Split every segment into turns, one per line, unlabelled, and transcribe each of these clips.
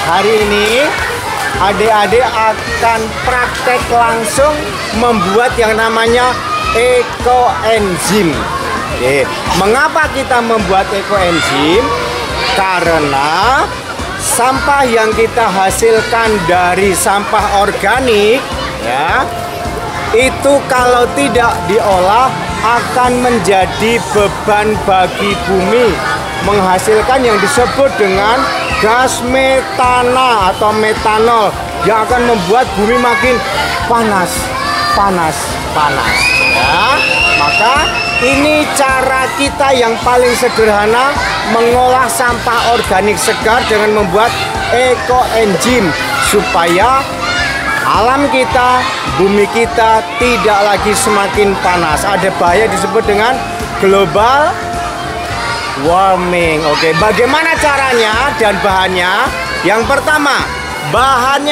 hari ini adik-adik akan praktek langsung membuat yang namanya ekoenzim. Mengapa kita membuat ekoenzim? Karena sampah yang kita hasilkan dari sampah organik, ya, itu kalau tidak diolah akan menjadi beban bagi bumi, menghasilkan yang disebut dengan gas metana atau metanol yang akan membuat bumi makin panas. Ya, maka ini cara kita yang paling sederhana mengolah sampah organik segar dengan membuat ekoenzim supaya alam kita, bumi kita tidak lagi semakin panas. Ada bahaya disebut dengan global warming. Oke, bagaimana caranya dan bahannya? Yang pertama, bahan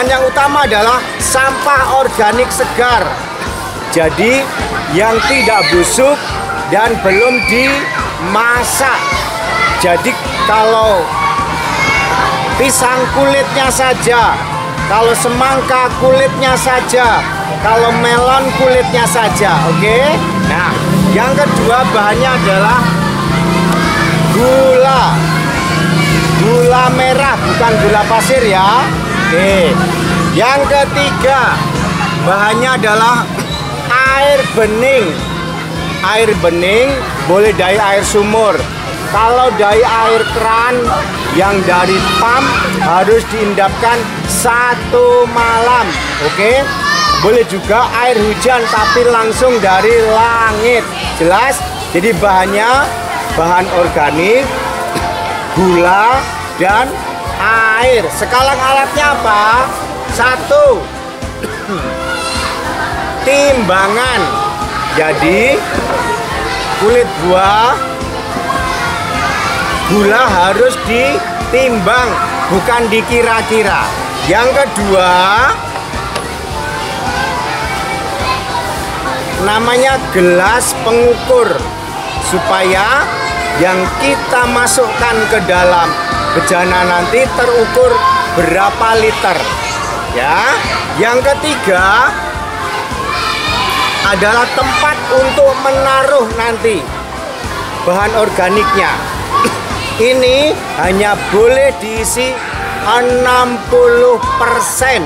yang utama adalah sampah organik segar. Jadi yang tidak busuk dan belum dimasak. Jadi kalau pisang kulitnya saja, kalau semangka kulitnya saja, kalau melon kulitnya saja. Oke. Nah, yang kedua bahannya adalah gula merah, bukan gula pasir ya. Oke. Yang ketiga bahannya adalah air bening. Air bening boleh dari air sumur. Kalau dari air keran yang dari pump harus diendapkan 1 malam. Oke. Boleh juga air hujan tapi langsung dari langit. Jelas? Jadi bahannya bahan organik, gula, dan air. Sekarang alatnya apa? 1. Timbangan. Jadi kulit buah, gula harus ditimbang, bukan dikira-kira. Yang kedua namanya gelas pengukur, supaya yang kita masukkan ke dalam bejana nanti terukur berapa liter, ya. Yang ketiga adalah tempat untuk menaruh nanti bahan organiknya. Ini hanya boleh diisi 60%.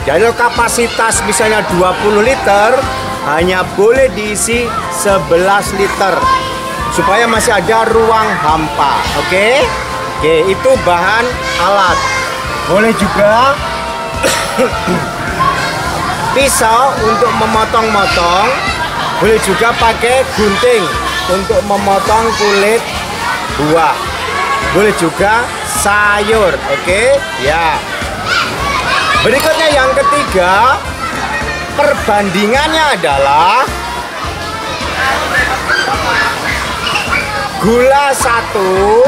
Jadi kapasitas misalnya 20 liter hanya boleh diisi 11 liter supaya masih ada ruang hampa. Oke, itu bahan alat. Boleh juga pisau untuk memotong-motong, boleh juga pakai gunting untuk memotong kulit buah, boleh juga sayur. Oke, ya. Berikutnya yang ketiga, perbandingannya adalah gula 1,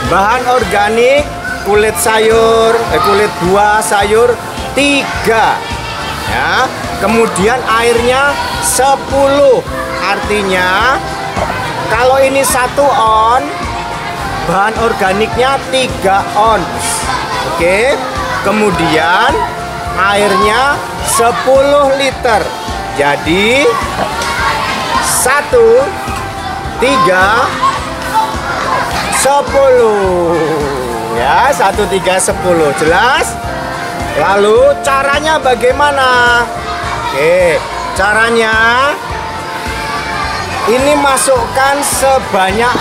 bahan organik, kulit sayur, kulit buah sayur 3, ya. Kemudian airnya 10. Artinya kalau ini 1 on, bahan organiknya 3 ons. Oke. Kemudian airnya 10 liter. Jadi 1, 3, 10. Ya, 1, 3, 10. Jelas? Lalu caranya bagaimana? Oke, caranya ini masukkan sebanyak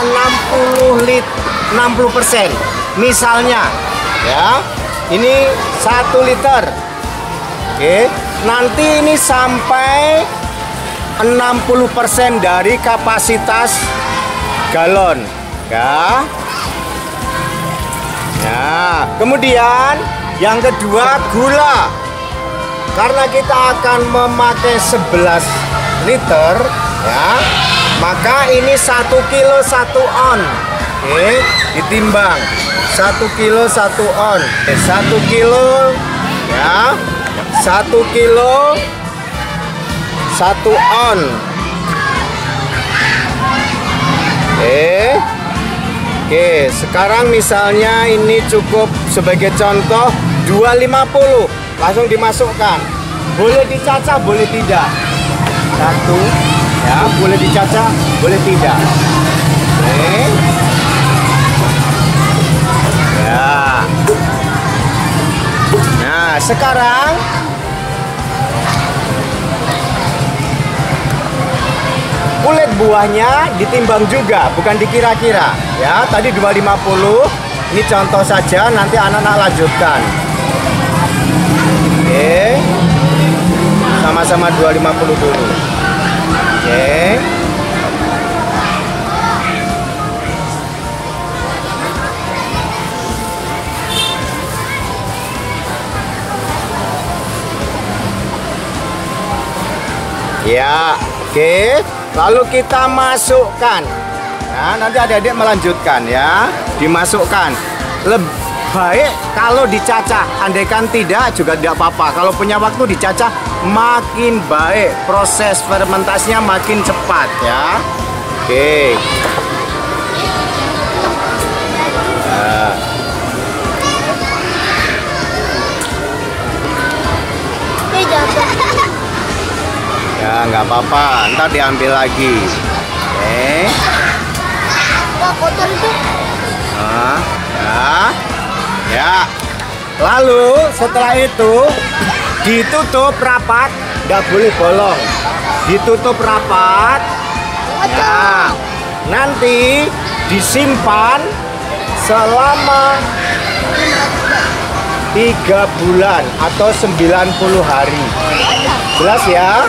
60%. Misalnya, ya, ini 1 liter. Oke, nanti ini sampai 60% dari kapasitas galon, ya. Nah, kemudian yang kedua gula. Karena kita akan memakai 11 liter, ya, maka ini 1 kilo 1 on. Oke, ditimbang 1 kilo 1 on. 1 kilo, ya, 1 kilo 1 on. Oke, Oke, sekarang misalnya ini cukup sebagai contoh 250. Langsung dimasukkan. Boleh dicacah, boleh tidak. Satu, ya, boleh dicacah, boleh tidak. Oke. Ya. Nah, sekarang kulit buahnya ditimbang juga, bukan dikira-kira. Ya, tadi 250. Ini contoh saja, nanti anak-anak lanjutkan. Oke. Sama-sama 250 dulu. Oke. Ya, oke. Lalu kita masukkan. Nah, nanti adik-adik melanjutkan ya. Dimasukkan. Lebih baik kalau dicacah. Andaikan tidak juga tidak apa-apa. Kalau punya waktu dicacah makin baik. Proses fermentasinya makin cepat ya. Oke. Nah. Ya, nggak apa-apa, ntar diambil lagi. Oke.
Wah, kotor itu.
Nah, ya. Ya. Lalu setelah itu ditutup rapat, nggak boleh bolong. Ditutup rapat. Ya. Nanti disimpan selama 3 bulan atau 90 hari. Jelas ya?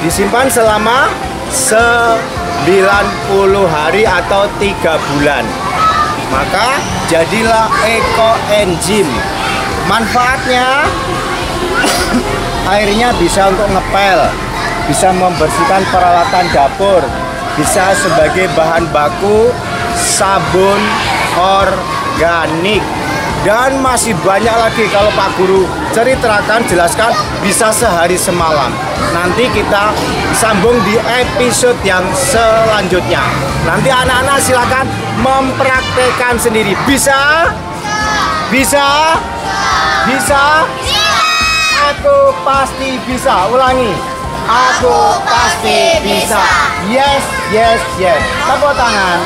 Disimpan selama 90 hari atau 3 bulan. Maka jadilah ekoenzim. Manfaatnya airnya bisa untuk ngepel, bisa membersihkan peralatan dapur, bisa sebagai bahan baku sabun organik. Dan masih banyak lagi kalau Pak Guru ceritakan, jelaskan, bisa sehari semalam. Nanti kita sambung di episode yang selanjutnya. Nanti anak-anak silakan mempraktekkan sendiri. Bisa? Bisa? Bisa? Aku pasti bisa. Ulangi. Aku pasti bisa. Yes, yes, yes. Tepuk tangan.